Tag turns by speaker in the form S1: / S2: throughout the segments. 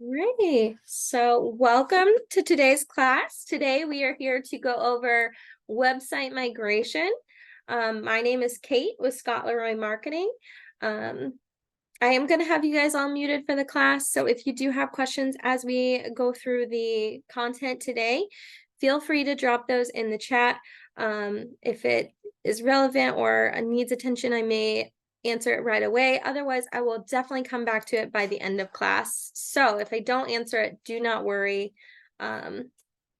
S1: Righty. So welcome to today's class. Today we are here to go over website migration. My name is Kate with Scott Leroy Marketing. I am going to have you guys all muted for the class. So if you do have questions as we go through the content today, feel free to drop those in the chat. If it is relevant or needs attention, I may answer it right away. Otherwise, I will definitely come back to it by the end of class. So if I don't answer it, do not worry.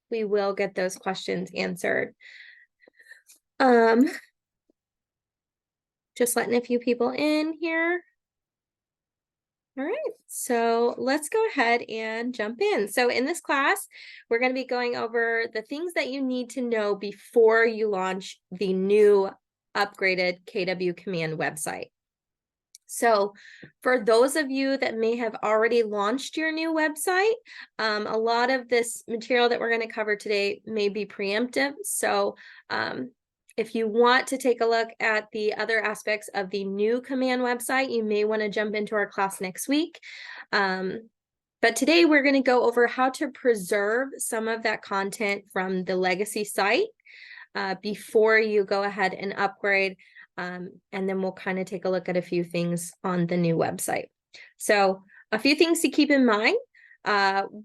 S1: We will get those questions answered. Just letting a few people in here. All right, so let's go ahead and jump in. So in this class, we're going to be going over the things that you need to know before you launch the new upgraded KW Command website. So for those of you that may have already launched your new website, a lot of this material that we're going to cover today may be preemptive. So if you want to take a look at the other aspects of the new command website, you may want to jump into our class next week. But today we're going to go over how to preserve some of that content from the legacy site before you go ahead and upgrade. And then we'll kind of take a look at a few things on the new website. So a few things to keep in mind.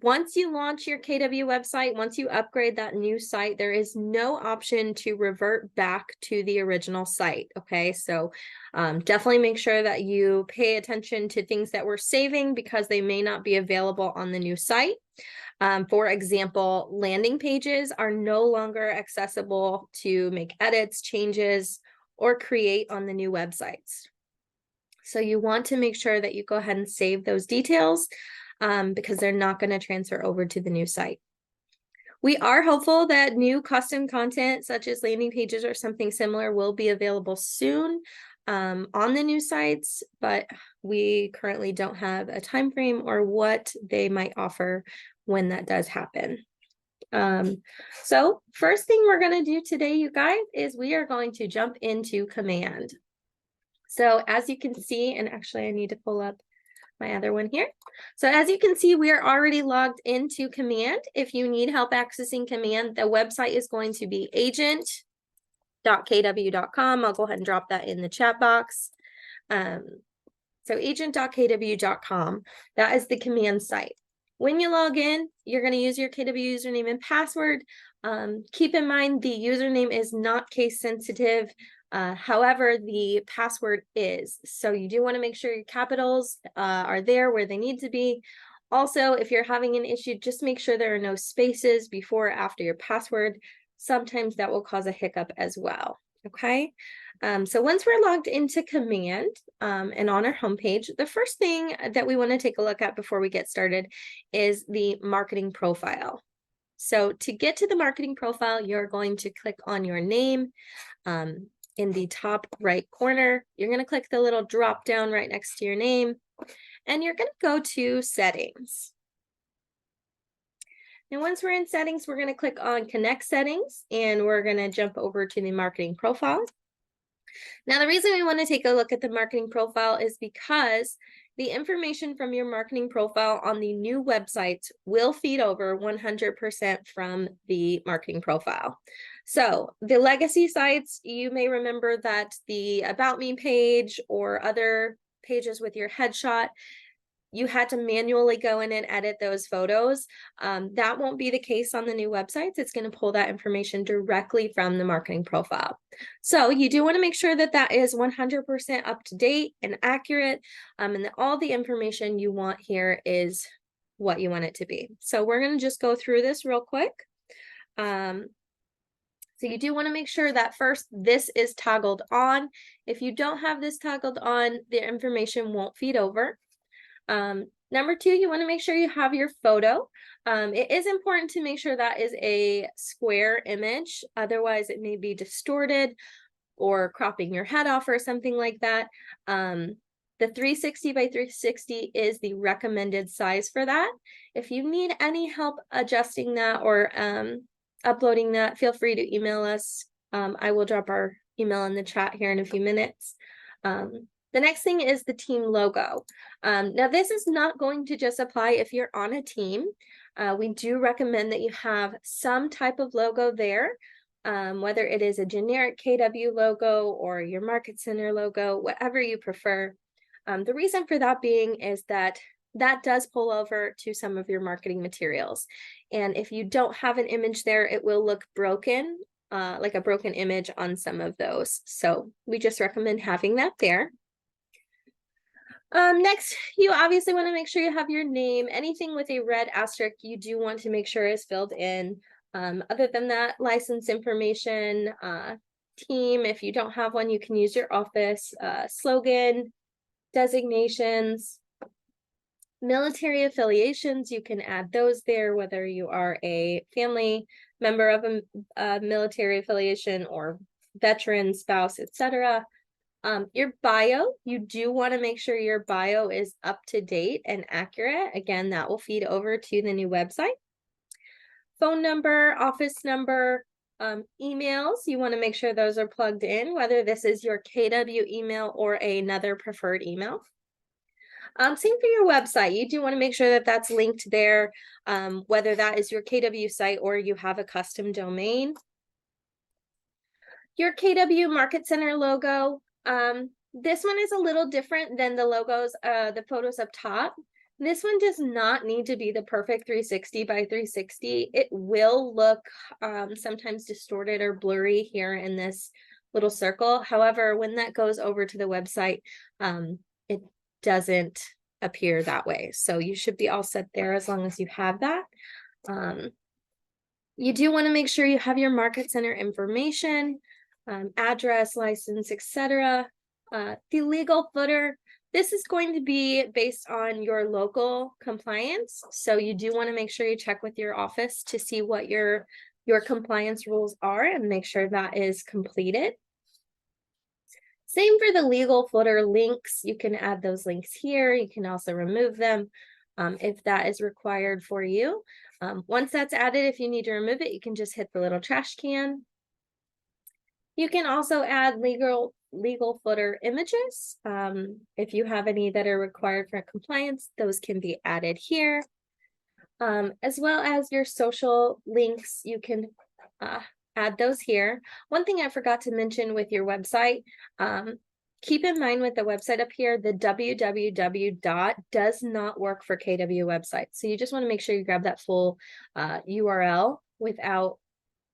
S1: Once you launch your KW website, once you upgrade that new site, there is no option to revert back to the original site. Okay, so definitely make sure that you pay attention to things that we're saving because they may not be available on the new site. For example, landing pages are no longer accessible to make edits, changes, or create on the new websites. So you want to make sure that you go ahead and save those details because they're not going to transfer over to the new site. We are hopeful that new custom content such as landing pages or something similar will be available soon on the new sites, but we currently don't have a time frame or what they might offer when that does happen. So first thing we're going to do today, you guys, is we are going to jump into command. So as you can see, and actually I need to pull up my other one here. So as you can see, we are already logged into command. If you need help accessing command, the website is going to be agent.kw.com. I'll go ahead and drop that in the chat box. So agent.kw.com, that is the command site. When you log in, you're going to use your KW username and password. Keep in mind the username is not case sensitive. However, the password is. So you do want to make sure your capitals are there where they need to be. Also, if you're having an issue, just make sure there are no spaces before or after your password. Sometimes that will cause a hiccup as well. Okay. So once we're logged into command and on our homepage, the first thing that we want to take a look at before we get started is the marketing profile. So to get to the marketing profile, you're going to click on your name in the top right corner. You're going to click the little drop down right next to your name, and you're going to go to settings. And once we're in settings, we're going to click on connect settings, and we're going to jump over to the marketing profile. Now, the reason we want to take a look at the marketing profile is because the information from your marketing profile on the new websites will feed over 100% from the marketing profile. So the legacy sites, you may remember that the About Me page or other pages with your headshot, you had to manually go in and edit those photos. That won't be the case on the new websites. It's going to pull that information directly from the marketing profile. So you do want to make sure that that is 100% up to date and accurate, and that all the information you want here is what you want it to be. So we're going to just go through this real quick. So you do want to make sure that first this is toggled on. If you don't have this toggled on, the information won't feed over. Number two, you want to make sure you have your photo. It is important to make sure that is a square image. Otherwise, it may be distorted or cropping your head off or something like that. The 360 by 360 is the recommended size for that. If you need any help adjusting that or uploading that, feel free to email us. I will drop our email in the chat here in a few minutes. The next thing is the team logo. Now, this is not going to just apply if you're on a team. We do recommend that you have some type of logo there, whether it is a generic KW logo or your Market Center logo, whatever you prefer. The reason for that being is that does pull over to some of your marketing materials. And if you don't have an image there, it will look broken, like a broken image on some of those. So we just recommend having that there. Next, you obviously want to make sure you have your name. Anything with a red asterisk, you do want to make sure is filled in. Other than that, license information, team, if you don't have one, you can use your office, slogan, designations, military affiliations, you can add those there, whether you are a family member of a military affiliation or veteran, spouse, etc. Your bio, you do want to make sure your bio is up to date and accurate. Again, that will feed over to the new website. Phone number, office number, emails, you want to make sure those are plugged in, whether this is your KW email or another preferred email. Same for your website. You do want to make sure that that's linked there, whether that is your KW site or you have a custom domain. Your KW Market Center logo, this one is a little different than the logos, the photos up top. This one does not need to be the perfect 360 by 360. It will look sometimes distorted or blurry here in this little circle. However, when that goes over to the website, it doesn't appear that way. So you should be all set there as long as you have that. You do want to make sure you have your Market Center information, address, license, etc. The legal footer, this is going to be based on your local compliance. So you do want to make sure you check with your office to see what your compliance rules are and make sure that is completed. Same for the legal footer links. You can add those links here. You can also remove them if that is required for you. Once that's added, if you need to remove it, you can just hit the little trash can. You can also add legal footer images. If you have any that are required for compliance, those can be added here. As well as your social links, you can add those here. One thing I forgot to mention with your website, keep in mind with the website up here, the www dot does not work for KW websites. So you just want to make sure you grab that full URL without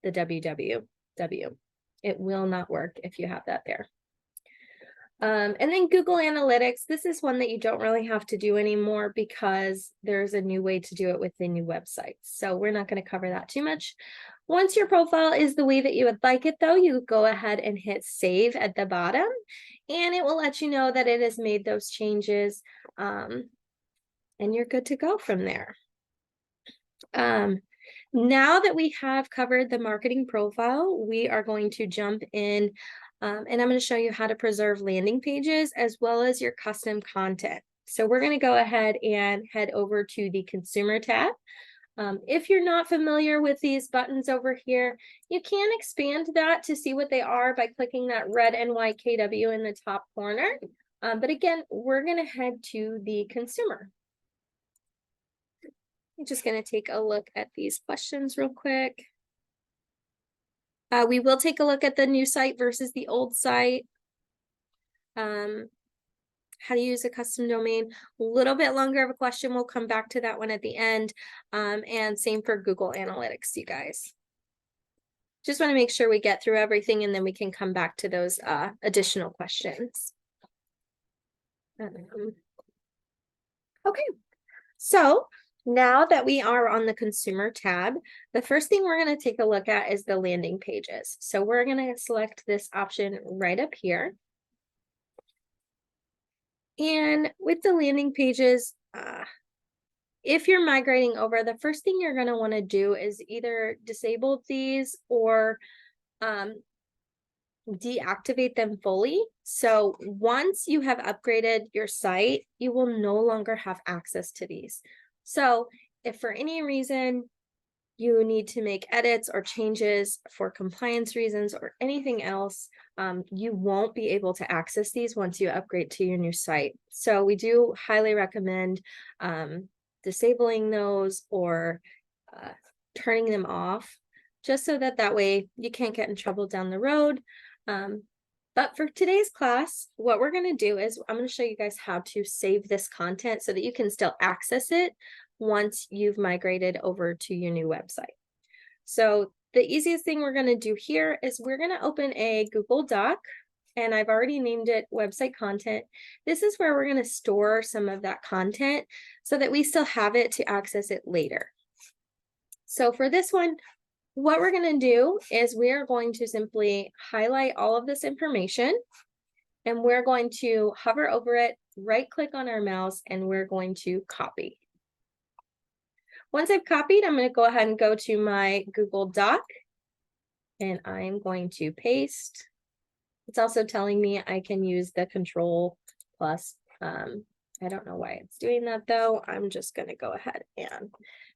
S1: the www. It will not work if you have that there. And then Google Analytics, this is one that you don't really have to do anymore because there's a new way to do it with the new website. So we're not going to cover that too much. Once your profile is the way that you would like it though, you go ahead and hit save at the bottom and it will let you know that it has made those changes and you're good to go from there. Now that we have covered the marketing profile, we are going to jump in and I'm going to show you how to preserve landing pages as well as your custom content. So we're going to go ahead and head over to the consumer tab. If you're not familiar with these buttons over here, you can expand that to see what they are by clicking that red and white KW in the top corner. But again, we're going to head to the consumer. I'm just going to take a look at these questions real quick. We will take a look at the new site versus the old site. How to use a custom domain. A little bit longer of a question. We'll come back to that one at the end. And same for Google Analytics, you guys. Just want to make sure we get through everything and then we can come back to those additional questions. Okay, so now that we are on the consumer tab, the first thing we're going to take a look at is the landing pages. So we're going to select this option right up here. And with the landing pages, if you're migrating over, the first thing you're going to want to do is either disable these or deactivate them fully. So once you have upgraded your site, you will no longer have access to these. So if for any reason you need to make edits or changes for compliance reasons or anything else, you won't be able to access these once you upgrade to your new site. So we do highly recommend disabling those or turning them off, just so that that way you can't get in trouble down the road. But for today's class, what we're going to do is I'm going to show you guys how to save this content so that you can still access it once you've migrated over to your new website. So the easiest thing we're going to do here is we're going to open a Google Doc, and I've already named it website content. This is where we're going to store some of that content so that we still have it to access it later. So for this one, what we're going to do is we're going to simply highlight all of this information, and we're going to hover over it, right click on our mouse, and we're going to copy. Once I've copied, I'm going to go ahead and go to my Google Doc, and I'm going to paste. It's also telling me I can use the Control plus. I don't know why it's doing that though. I'm just going to go ahead and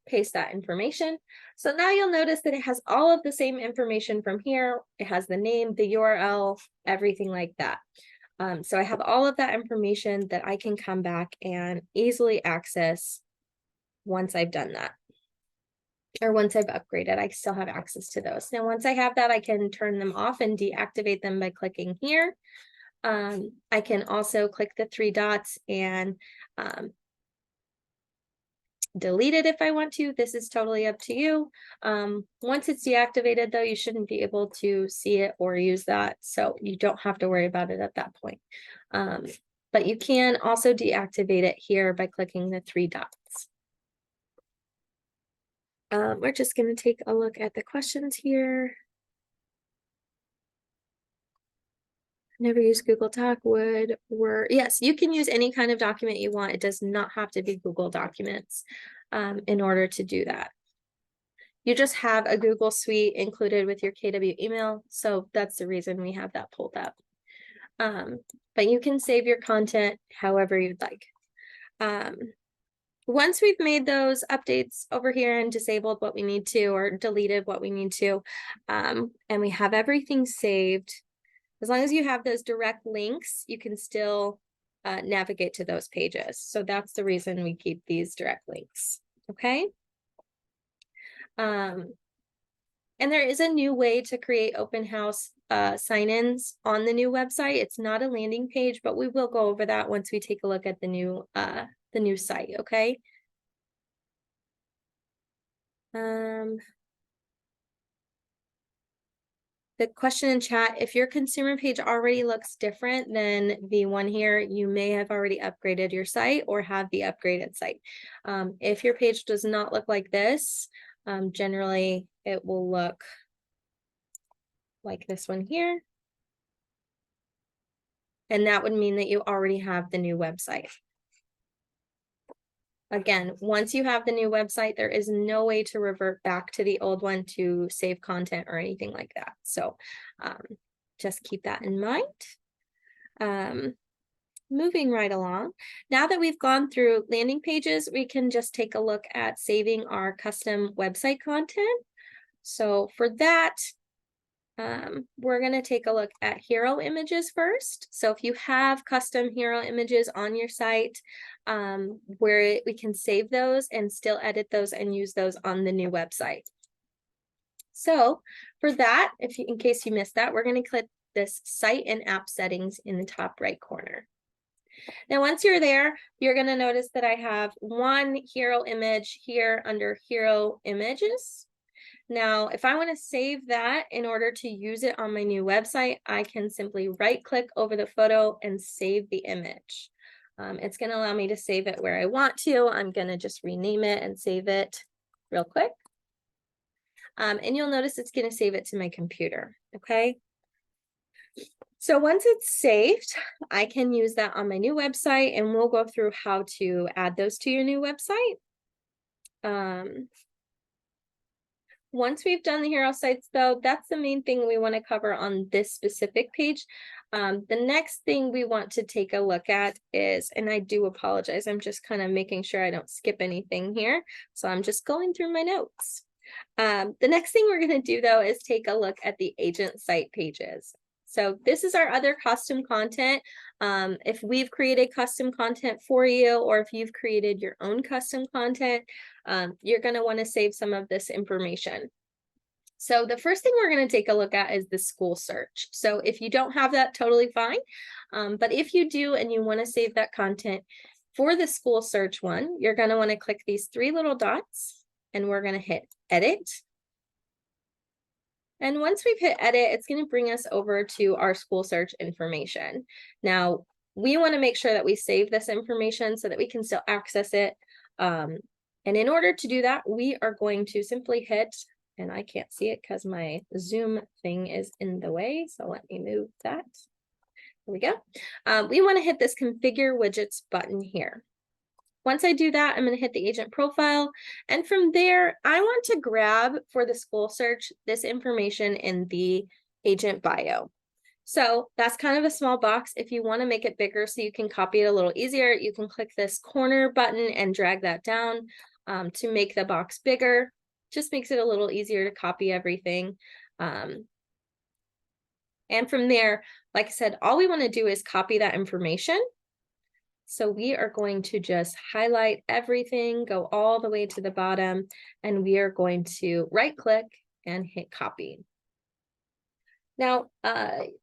S1: paste that information. So now you'll notice that it has all of the same information from here. It has the name, the URL, everything like that. So I have all of that information that I can come back and easily access once I've done that. Or once I've upgraded, I still have access to those. Now, once I have that, I can turn them off and deactivate them by clicking here. I can also click the three dots and delete it if I want to. This is totally up to you. Once it's deactivated, though, you shouldn't be able to see it or use that, so you don't have to worry about it at that point. But you can also deactivate it here by clicking the three dots. We're just going to take a look at the questions here. Never use Google Doc, Word. Yes, you can use any kind of document you want. It does not have to be Google Documents in order to do that. You just have a Google Suite included with your KW email, so that's the reason we have that pulled up. But you can save your content however you'd like. Once we've made those updates over here and disabled what we need to or deleted what we need to, and we have everything saved, as long as you have those direct links, you can still navigate to those pages. So that's the reason we keep these direct links, okay? And there is a new way to create open house sign-ins on the new website. It's not a landing page, but we will go over that once we take a look at the new site, okay? The question in chat, if your consumer page already looks different than the one here, you may have already upgraded your site or have the upgraded site. If your page does not look like this, generally it will look like this one here. And that would mean that you already have the new website. Again, once you have the new website, there is no way to revert back to the old one to save content or anything like that. So just keep that in mind. Moving right along. Now that we've gone through landing pages, we can just take a look at saving our custom website content. So for that, we're going to take a look at hero images first. So if you have custom hero images on your site, where we can save those and still edit those and use those on the new website. So for that, in case you missed that, we're going to click this site and app settings in the top right corner. Now, once you're there, you're going to notice that I have one hero image here under hero images. Now, if I want to save that in order to use it on my new website, I can simply right click over the photo and save the image. It's going to allow me to save it where I want to. I'm going to just rename it and save it real quick. And you'll notice it's going to save it to my computer. Okay. So once it's saved, I can use that on my new website, and we'll go through how to add those to your new website. Once we've done the hero sites, though, that's the main thing we want to cover on this specific page. The next thing we want to take a look at is, and I do apologize, I'm just kind of making sure I don't skip anything here. So I'm just going through my notes. The next thing we're going to do though is take a look at the agent site pages. So this is our other custom content. If we've created custom content for you, or if you've created your own custom content, you're going to want to save some of this information. So the first thing we're going to take a look at is the school search. So if you don't have that, totally fine. But if you do and you want to save that content for the school search one, you're going to want to click these three little dots and we're going to hit edit. And once we've hit edit, it's going to bring us over to our school search information. Now, we want to make sure that we save this information so that we can still access it. And in order to do that, we are going to simply hit, and I can't see it because my Zoom thing is in the way. So let me move that. There we go. We want to hit this configure widgets button here. Once I do that, I'm going to hit the agent profile. And from there, I want to grab for the school search this information in the agent bio. So that's kind of a small box. If you want to make it bigger so you can copy it a little easier, you can click this corner button and drag that down to make the box bigger. Just makes it a little easier to copy everything. And from there, like I said, all we want to do is copy that information. So we are going to just highlight everything, go all the way to the bottom, and we are going to right click and hit copy. Now,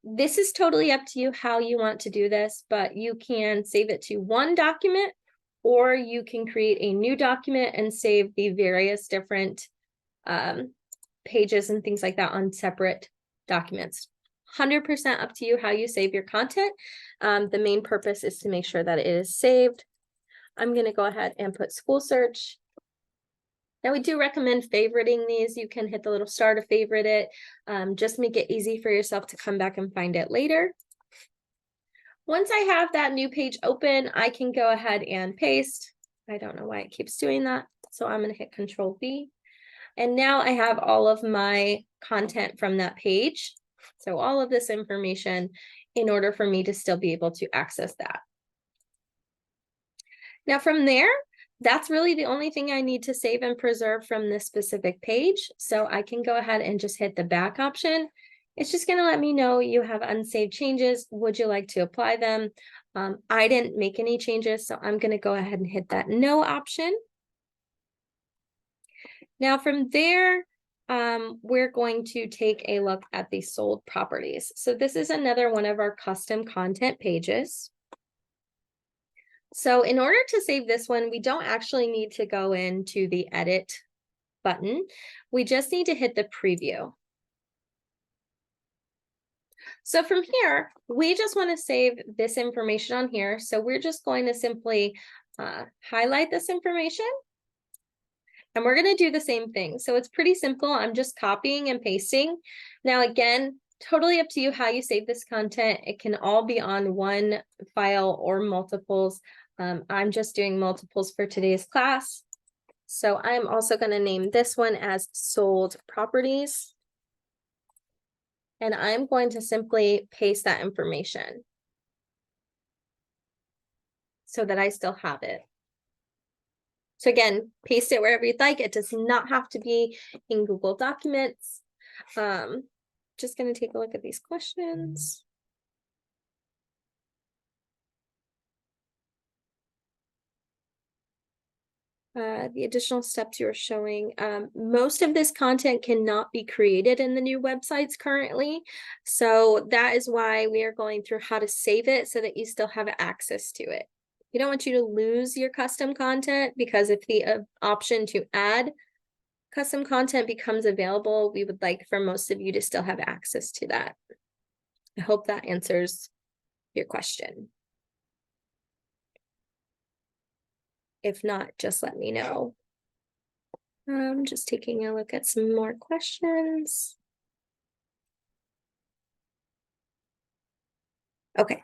S1: this is totally up to you how you want to do this, but you can save it to one document, or you can create a new document and save the various different pages and things like that on separate documents. 100% up to you how you save your content. The main purpose is to make sure that it is saved. I'm going to go ahead and put school search. Now, we do recommend favoriting these. You can hit the little star to favorite it. Just make it easy for yourself to come back and find it later. Once I have that new page open, I can go ahead and paste. I don't know why it keeps doing that. So I'm going to hit Control V. And now I have all of my content from that page. So all of this information in order for me to still be able to access that. Now from there, that's really the only thing I need to save and preserve from this specific page. So I can go ahead and just hit the back option. It's just going to let me know you have unsaved changes. Would you like to apply them? I didn't make any changes, so I'm going to go ahead and hit that no option. Now from there, we're going to take a look at the sold properties. So this is another one of our custom content pages. So in order to save this one, we don't actually need to go into the edit button. We just need to hit the preview. So from here, we just want to save this information on here. So we're just going to simply highlight this information. And we're going to do the same thing. So it's pretty simple. I'm just copying and pasting. Now, again, totally up to you how you save this content. It can all be on one file or multiples. I'm just doing multiples for today's class. So I'm also going to name this one as sold properties. And I'm going to simply paste that information so that I still have it. So again, paste it wherever you'd like. It does not have to be in Google Documents. Just going to take a look at these questions. The additional steps you're showing. Most of this content cannot be created in the new websites currently. So that is why we are going through how to save it so that you still have access to it. We don't want you to lose your custom content, because if the option to add custom content becomes available, we would like for most of you to still have access to that. I hope that answers your question. If not, just let me know. I'm just taking a look at some more questions. Okay.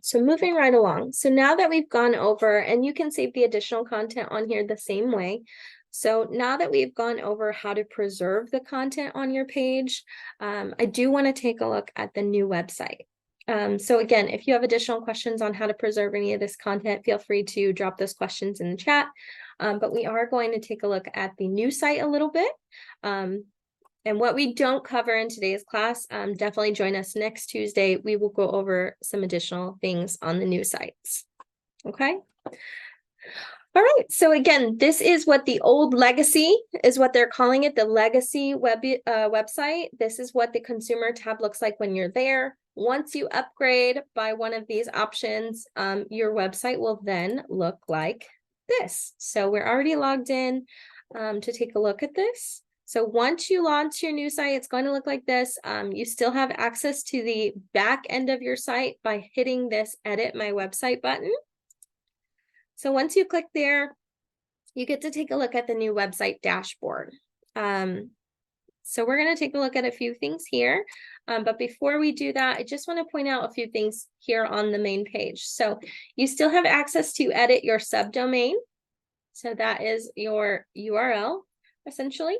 S1: So moving right along. So now that we've gone over, and you can save the additional content on here the same way. So now that we've gone over how to preserve the content on your page, I do want to take a look at the new website. So again, if you have additional questions on how to preserve any of this content, feel free to drop those questions in the chat. But we are going to take a look at the new site a little bit. And what we don't cover in today's class, definitely join us next Tuesday. We will go over some additional things on the new sites. Okay. All right, so again, this is what the old legacy is what they're calling it, the legacy website. This is what the consumer tab looks like when you're there. Once you upgrade by one of these options, your website will then look like this. So we're already logged in to take a look at this. So once you launch your new site, it's going to look like this. You still have access to the back end of your site by hitting this Edit My Website button. So once you click there, you get to take a look at the new website dashboard. So we're going to take a look at a few things here. But before we do that, I just want to point out a few things here on the main page. So you still have access to edit your subdomain. So that is your URL, essentially.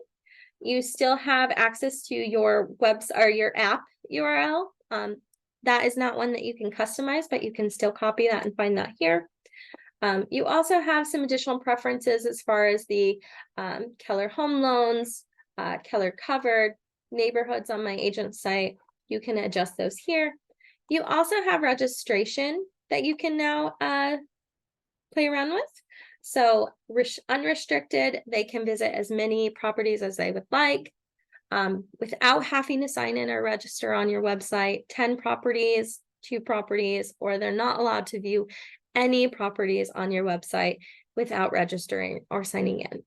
S1: You still have access to your website or your app URL. That is not one that you can customize, but you can still copy that and find that here. You also have some additional preferences as far as the Keller Home Loans, Keller Covered, neighborhoods on my agent site. You can adjust those here. You also have registration that you can now play around with. So unrestricted, they can visit as many properties as they would like without having to sign in or register on your website. 10 properties, 2 properties, or they're not allowed to view any properties on your website without registering or signing in.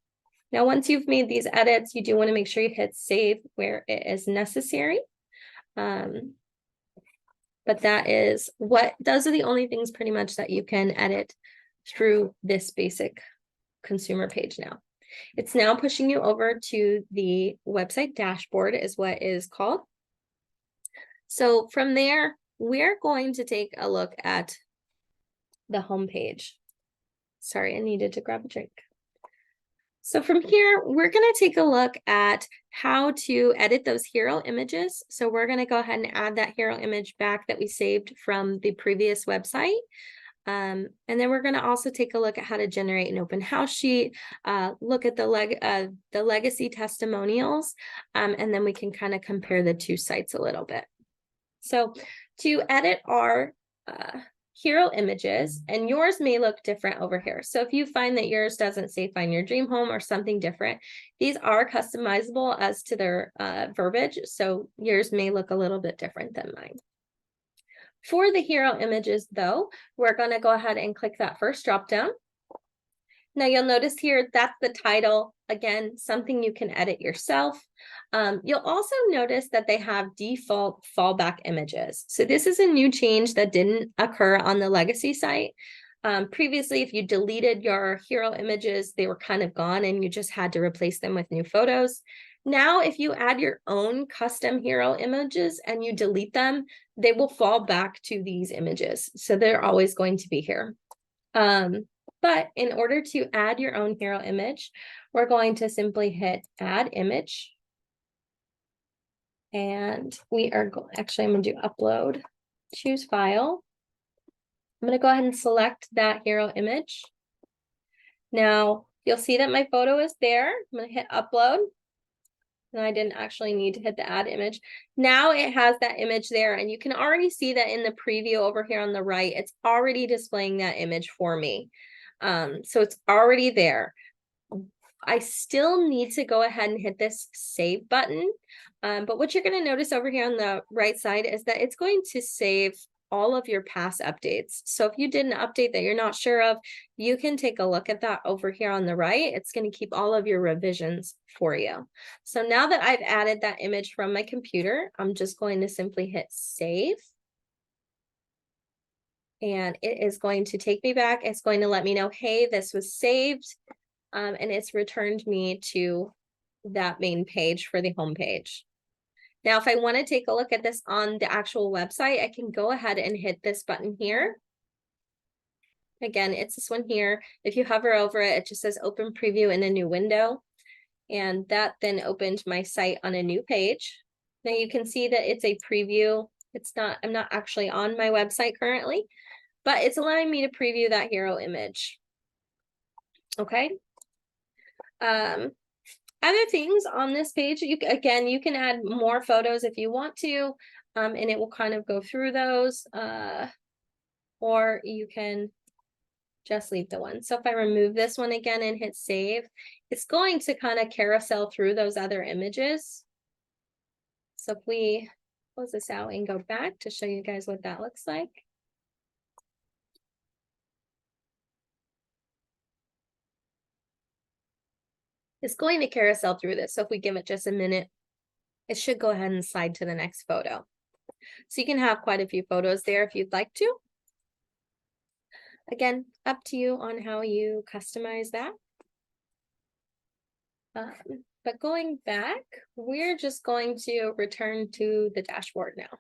S1: Now, once you've made these edits, you do want to make sure you hit save where it is necessary. But those are the only things pretty much that you can edit through this basic consumer page now. It's now pushing you over to the website dashboard is what is called. So from there, we're going to take a look at the home page. Sorry, I needed to grab a drink. So from here, we're going to take a look at how to edit those hero images. So we're going to go ahead and add that hero image back that we saved from the previous website. And then we're going to also take a look at how to generate an open house sheet, look at the legacy testimonials, and then we can kind of compare the two sites a little bit. So to edit our hero images, and yours may look different over here. So if you find that yours doesn't say find your dream home or something different, these are customizable as to their verbiage. So yours may look a little bit different than mine. For the hero images though, we're going to go ahead and click that first drop down. Now you'll notice here, that's the title. Again, something you can edit yourself. You'll also notice that they have default fallback images. So this is a new change that didn't occur on the legacy site. Previously, if you deleted your hero images, they were kind of gone and you just had to replace them with new photos. Now, if you add your own custom hero images and you delete them, they will fall back to these images. So they're always going to be here. But in order to add your own hero image, we're going to simply hit add image. And we are actually, I'm going to do upload, choose file. I'm going to go ahead and select that hero image. Now you'll see that my photo is there. I'm going to hit upload. And I didn't actually need to hit the add image. Now it has that image there, and you can already see that in the preview over here on the right, it's already displaying that image for me. So it's already there. I still need to go ahead and hit this save button. But what you're going to notice over here on the right side is that it's going to save all of your past updates. So if you did an update that you're not sure of, you can take a look at that over here on the right. It's going to keep all of your revisions for you. So now that I've added that image from my computer, I'm just going to simply hit save. And it is going to take me back. It's going to let me know, hey, this was saved. And it's returned me to that main page for the home page. Now, if I want to take a look at this on the actual website, I can go ahead and hit this button here. Again, it's this one here. If you hover over it, it just says open preview in a new window. And that then opened my site on a new page. Now you can see that it's a preview I'm not actually on my website currently, but it's allowing me to preview that hero image. Okay. Other things on this page, you can add more photos if you want to, and it will kind of go through those, or you can just leave the one. So if I remove this one again and hit save, it's going to kind of carousel through those other images. So if we close this out and go back to show you guys what that looks like. It's going to carousel through this. So if we give it just a minute, it should go ahead and slide to the next photo. So you can have quite a few photos there if you'd like to. Again, up to you on how you customize that. But going back, we're just going to return to the dashboard now.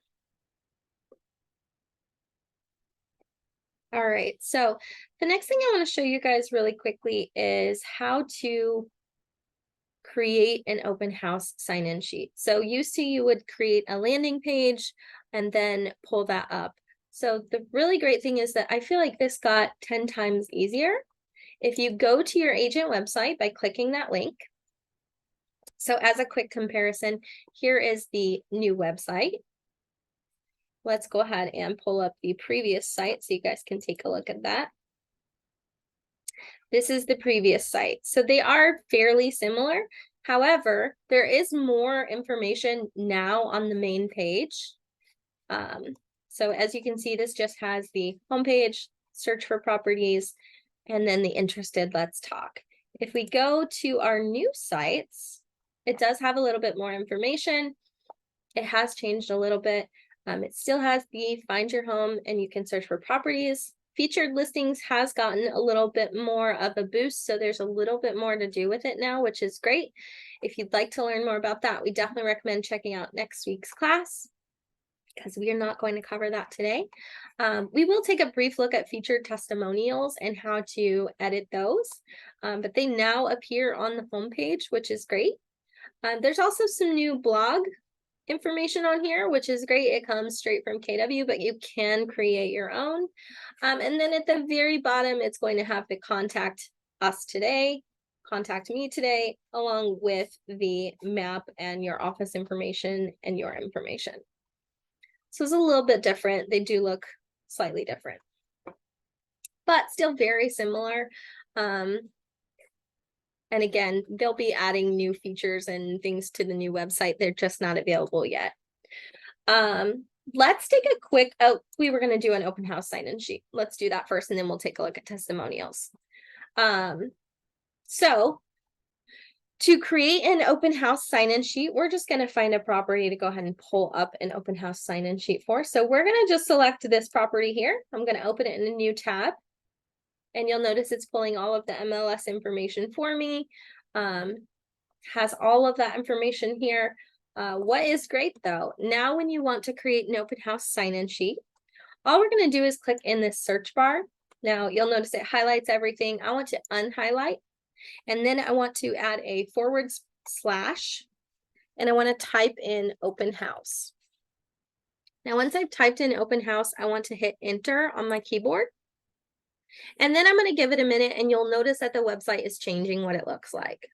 S1: All right, so the next thing I want to show you guys really quickly is how to create an open house sign-in sheet. So used to, you would create a landing page and then pull that up. So the really great thing is that I feel like this got 10 times easier if you go to your agent website by clicking that link. So as a quick comparison, here is the new website. Let's go ahead and pull up the previous site so you guys can take a look at that. This is the previous site. So they are fairly similar. However, there is more information now on the main page. So as you can see, this just has the homepage, search for properties, and then the interested, let's talk. If we go to our new sites, it does have a little bit more information. It has changed a little bit. It still has the find your home and you can search for properties. Featured listings has gotten a little bit more of a boost, so there's a little bit more to do with it now, which is great. If you'd like to learn more about that, we definitely recommend checking out next week's class, because we are not going to cover that today. We will take a brief look at featured testimonials and how to edit those, but they now appear on the homepage, which is great. There's also some new blog information on here, which is great. It comes straight from KW, but you can create your own. And then at the very bottom, it's going to have the contact us today, contact me today, along with the map and your office information and your information. So it's a little bit different. They do look slightly different, but still very similar. And again, they'll be adding new features and things to the new website. They're just not available yet. Let's take a quick, we were going to do an open house sign-in sheet. Let's do that first, and then we'll take a look at testimonials. So to create an open house sign-in sheet, we're just going to find a property to go ahead and pull up an open house sign-in sheet for. So we're going to just select this property here. I'm going to open it in a new tab. And you'll notice it's pulling all of the MLS information for me. Has all of that information here. What is great though, now when you want to create an open house sign-in sheet, all we're going to do is click in this search bar. Now you'll notice it highlights everything. I want to unhighlight, and then I want to add a /, and I want to type in open house. Now once I've typed in open house, I want to hit enter on my keyboard. And then I'm going to give it a minute, and you'll notice that the website is changing what it looks like.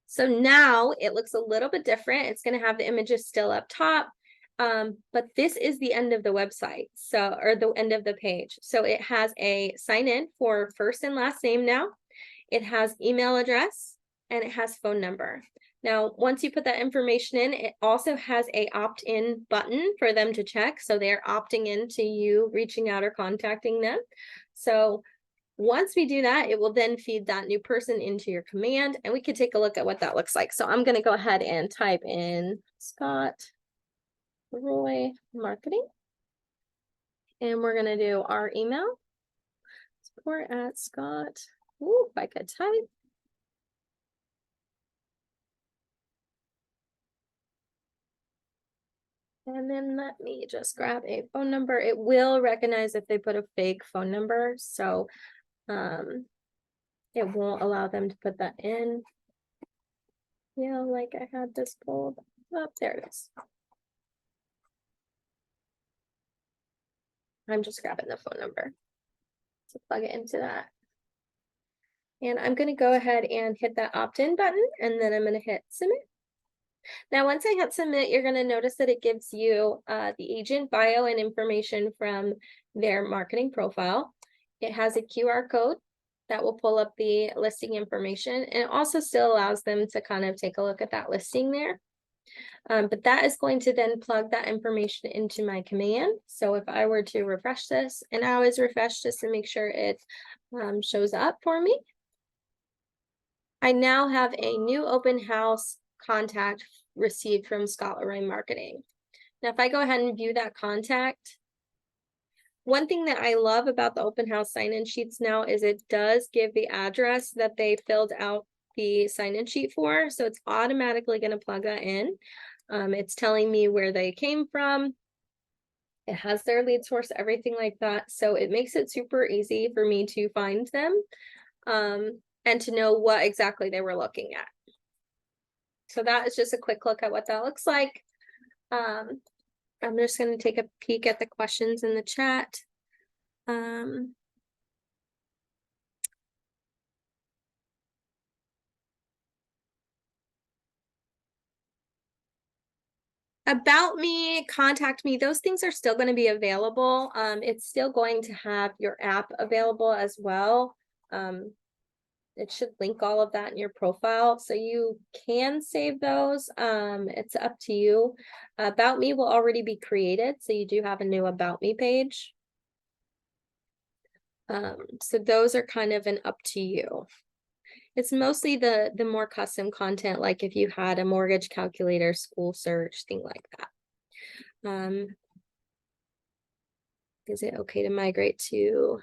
S1: So now it looks a little bit different. It's going to have the images still up top, but this is the end of the website, or the end of the page. So it has a sign in for first and last name now. It has email address, and it has phone number. Now, once you put that information in, it also has a opt-in button for them to check. So they're opting into you reaching out or contacting them. So once we do that, it will then feed that new person into your command, and we can take a look at what that looks like. So I'm going to go ahead and type in Scott Roy Marketing, and we're going to do our email, support@Scott. Ooh, if I could type. And then let me just grab a phone number. It will recognize if they put a fake phone number, so it won't allow them to put that in. Yeah, like I had this pulled up. There it is. I'm just grabbing the phone number to plug it into that. And I'm going to go ahead and hit that opt-in button, and then I'm going to hit submit. Now, once I hit submit, you're going to notice that it gives you the agent bio and information from their marketing profile. It has a QR code that will pull up the listing information, and it also still allows them to kind of take a look at that listing there. But that is going to then plug that information into my command. So if I were to refresh this, and I always refresh just to make sure it shows up for me, I now have a new open house contact received from Scott Leroy Marketing. Now, if I go ahead and view that contact, one thing that I love about the open house sign-in sheets now is it does give the address that they filled out the sign-in sheet for. So it's automatically going to plug that in. It's telling me where they came from. It has their lead source, everything like that. So it makes it super easy for me to find them and to know what exactly they were looking at. So that is just a quick look at what that looks like. I'm just going to take a peek at the questions in the chat. About me, contact me, those things are still going to be available. It's still going to have your app available as well. It should link all of that in your profile, so you can save those. It's up to you. About me will already be created, so you do have a new About Me page. So those are kind of an up to you. It's mostly the more custom content, like if you had a mortgage calculator, school search, thing like that. Is it okay to migrate to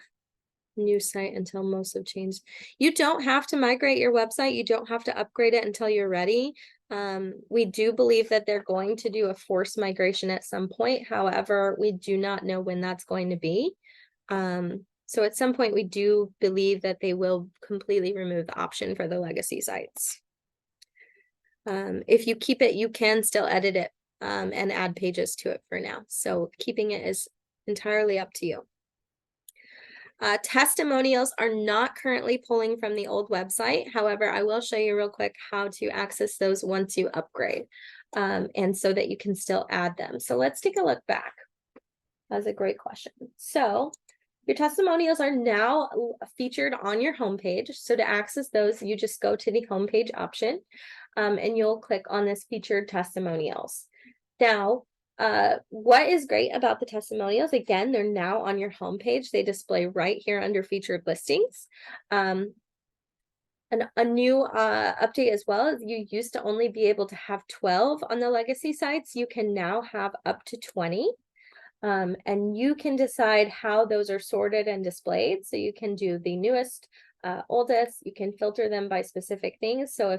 S1: new site until most have changed? You don't have to migrate your website. You don't have to upgrade it until you're ready. We do believe that they're going to do a forced migration at some point. However, we do not know when that's going to be. So at some point, we do believe that they will completely remove the option for the legacy sites. If you keep it, you can still edit it and add pages to it for now. So keeping it is entirely up to you. Testimonials are not currently pulling from the old website. However, I will show you real quick how to access those once you upgrade, and so that you can still add them. So let's take a look back. That's a great question. So your testimonials are now featured on your homepage. So to access those, you just go to the homepage option, and you'll click on this featured testimonials. Now, what is great about the testimonials, again, they're now on your homepage. They display right here under featured listings. And a new update as well is you used to only be able to have 12 on the legacy sites. You can now have up to 20. And you can decide how those are sorted and displayed. So you can do the newest, oldest, you can filter them by specific things. So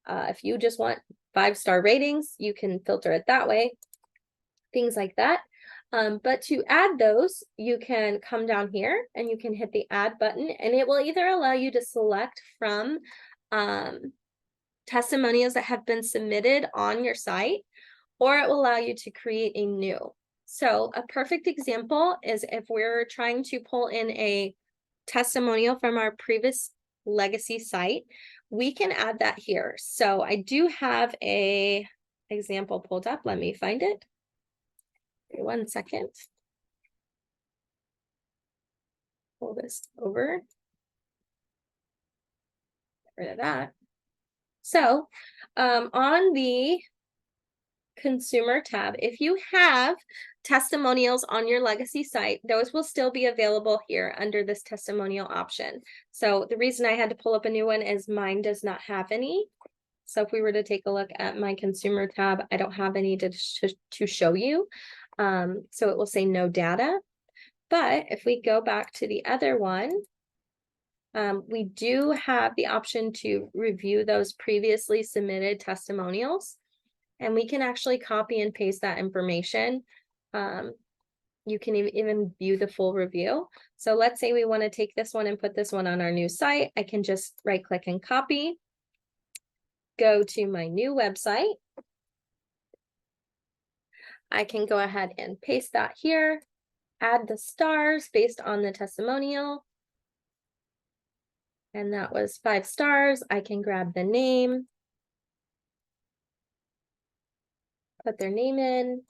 S1: if you just want 5-star ratings, you can filter it that way, things like that. But to add those, you can come down here and you can hit the add button, and it will either allow you to select from testimonials that have been submitted on your site, or it will allow you to create a new. So a perfect example is if we're trying to pull in a testimonial from our previous legacy site, we can add that here. So I do have a example pulled up. Let me find it. 1 second. Pull this over. Get rid of that. So on the consumer tab, if you have testimonials on your legacy site, those will still be available here under this testimonial option. So the reason I had to pull up a new one is mine does not have any. So if we were to take a look at my consumer tab, I don't have any to show you. So it will say no data. But if we go back to the other one, we do have the option to review those previously submitted testimonials. And we can actually copy and paste that information. You can even view the full review. So let's say we want to take this one and put this one on our new site. I can just right click and copy, go to my new website. I can go ahead and paste that here. add the stars based on the testimonial. And that was 5 stars. I can grab the name, put their name in.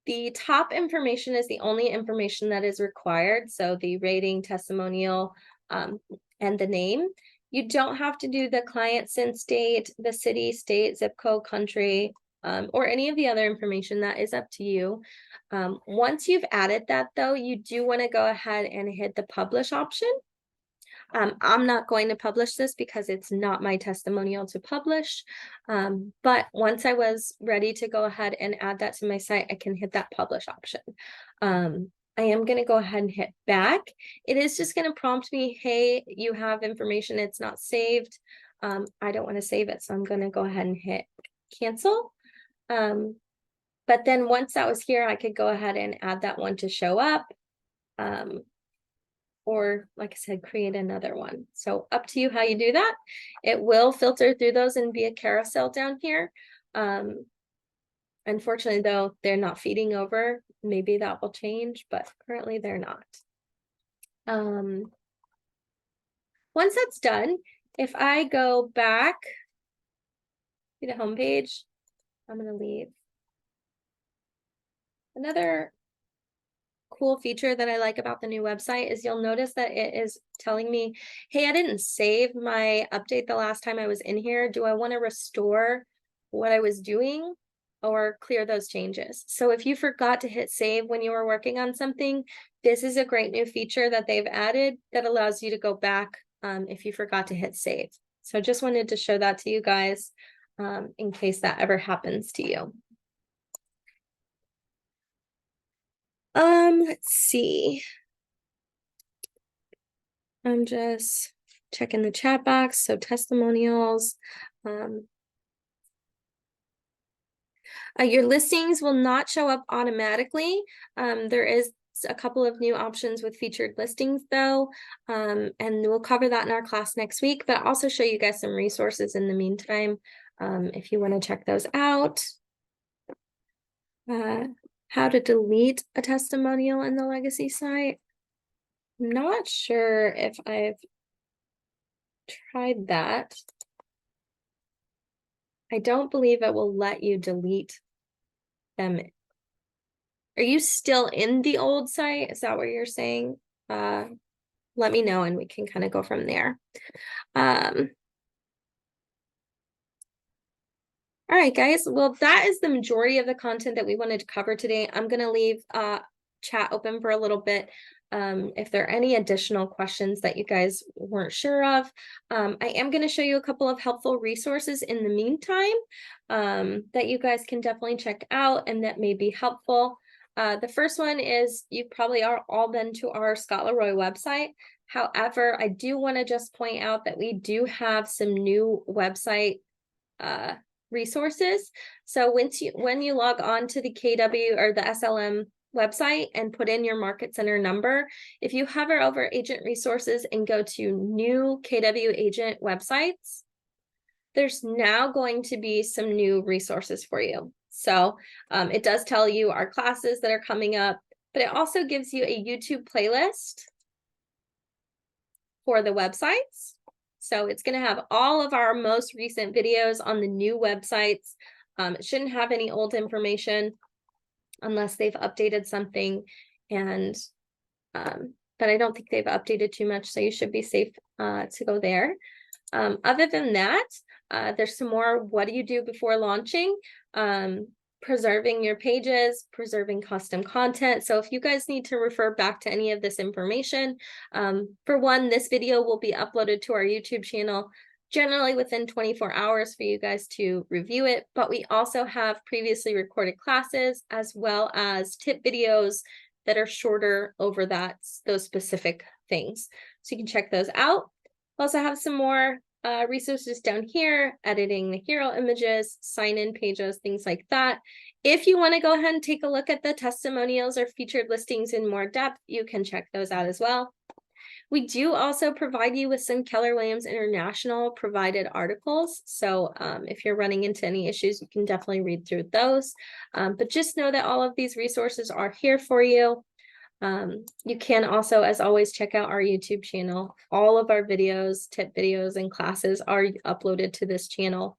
S1: The top information is the only information that is required. So the rating, testimonial, and the name. You don't have to do the client since date, the city, state, zip code, country, or any of the other information. That is up to you. Once you've added that though, you do want to go ahead and hit the publish option. I'm not going to publish this because it's not my testimonial to publish. But once I was ready to go ahead and add that to my site, I can hit that publish option. I am going to go ahead and hit back. It is just going to prompt me, hey, you have information, it's not saved. I don't want to save it, so I'm going to go ahead and hit cancel. But then once that was here, I could go ahead and add that one to show up. Or like I said, create another one. So up to you how you do that. It will filter through those and be a carousel down here. Unfortunately though, they're not feeding over. Maybe that will change, but currently they're not. Once that's done, if I go back to the home page, I'm going to leave. Another cool feature that I like about the new website is you'll notice that it is telling me, hey, I didn't save my update the last time I was in here. Do I want to restore what I was doing or clear those changes? So if you forgot to hit save when you were working on something, this is a great new feature that they've added that allows you to go back if you forgot to hit save. So just wanted to show that to you guys in case that ever happens to you. Let's see. I'm just checking the chat box. So testimonials. Your listings will not show up automatically. There is a couple of new options with featured listings though, and we'll cover that in our class next week, but I'll also show you guys some resources in the meantime if you want to check those out. How to delete a testimonial in the legacy site. I'm not sure if I've tried that. I don't believe it will let you delete them. Are you still in the old site? Is that what you're saying? Let me know and we can kind of go from there. All right, guys. Well, that is the majority of the content that we wanted to cover today. I'm going to leave chat open for a little bit. If there are any additional questions that you guys weren't sure of, I am going to show you a couple of helpful resources in the meantime that you guys can definitely check out and that may be helpful. The first one is you've probably all been to our Scott Leroy website. However, I do want to just point out that we do have some new website resources. So when you log on to the KW or the SLM website and put in your market center number, if you hover over agent resources and go to new KW agent websites, there's now going to be some new resources for you. So it does tell you our classes that are coming up, but it also gives you a YouTube playlist for the websites. So it's going to have all of our most recent videos on the new websites. It shouldn't have any old information unless they've updated something. And but I don't think they've updated too much, so you should be safe to go there. Other than that, there's some more what do you do before launching, preserving your pages, preserving custom content. So if you guys need to refer back to any of this information, for one, this video will be uploaded to our YouTube channel generally within 24 hours for you guys to review it, but we also have previously recorded classes as well as tip videos that are shorter over those specific things. So you can check those out. We also have some more resources down here, editing the hero images, sign-in pages, things like that. If you want to go ahead and take a look at the testimonials or featured listings in more depth, you can check those out as well. We do also provide you with some Keller Williams International provided articles. So if you're running into any issues, you can definitely read through those. But just know that all of these resources are here for you. You can also, as always, check out our YouTube channel. All of our videos, tip videos, and classes are uploaded to this channel.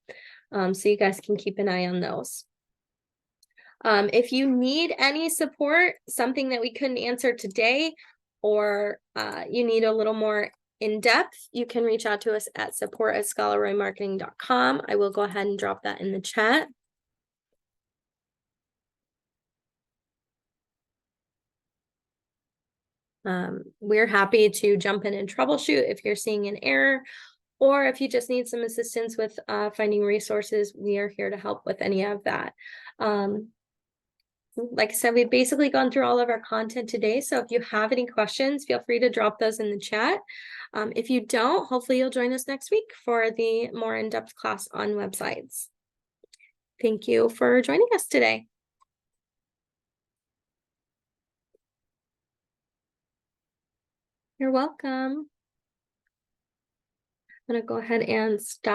S1: So you guys can keep an eye on those. If you need any support, something that we couldn't answer today, or you need a little more in-depth, you can reach out to us at support@scholarroymarketing.com. I will go ahead and drop that in the chat. We're happy to jump in and troubleshoot if you're seeing an error, or if you just need some assistance with finding resources, we are here to help with any of that. Like I said, we've basically gone through all of our content today. So if you have any questions, feel free to drop those in the chat. If you don't, hopefully you'll join us next week for the more in-depth class on websites. Thank you for joining us today. You're welcome. I'm going to go ahead and stop.